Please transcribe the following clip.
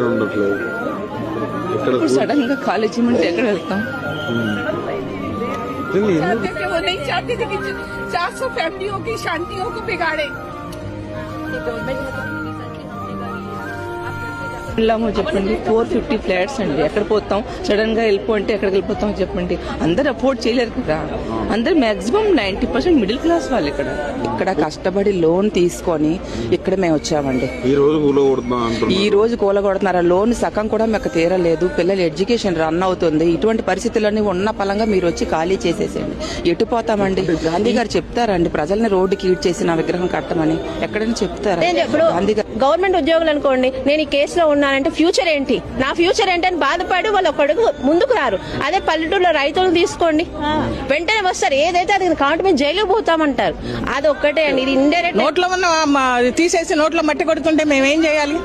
ఉండట్లేదు. సడన్ గా కాలేజీ నుండి ఎక్కడ వెళ్తాం? वो नहीं चाहते थे कि 400 फैमिलियों की शांतियों को बिगाड़े। వెళ్ళాము చెప్పండి. 450 ఫ్లాట్స్ అండి. ఎక్కడ పోతాం? సడన్ గా వెళ్ళిపోతే ఎక్కడికి వెళ్ళిపోతాం చెప్పండి? అందరు అఫోర్డ్ చేయలేరు కదా. అందరు మాక్సిమం 90% మిడిల్ క్లాస్ వాళ్ళు ఇక్కడ కష్టపడి లోన్ తీసుకొని ఇక్కడ మేము వచ్చామండి. ఈ రోజు కూలగొడుతున్నారు. లోన్ సగం కూడా మాకు తీరలేదు. పిల్లల ఎడ్యుకేషన్ రన్ అవుతుంది. ఇటువంటి పరిస్థితులన్నీ ఉన్న పలంగా మీరు వచ్చి ఖాళీ చేసేసేయండి. ఎటు పోతామండి? గాంధీ గారు చెప్తారండి ప్రజల్ని రోడ్డుకి ఈడ్ చేసి నా విగ్రహం కట్టమని ఎక్కడైనా చెప్తారా? గాంధీ గారు గవర్నమెంట్ ఉద్యోగులు అనుకోండి, నేను ఈ కేసులో ఉన్నానంటే ఫ్యూచర్ ఏంటి, నా ఫ్యూచర్ ఏంటి అని బాధపడి వాళ్ళు ఒకడుగు ముందుకు రారు. అదే పల్లెటూరులో రైతులు తీసుకోండి, వెంటనే వస్తారు. ఏదైతే అది కాంట్ మీద జైలుకు పోతామంటారు. అది ఒక్కటే అండి. ఇది ఇండైరెక్ట్ నోట్లో ఉన్న తీసేసి నోట్లో మట్టి కొడుతుంటే మేమేం చేయాలి?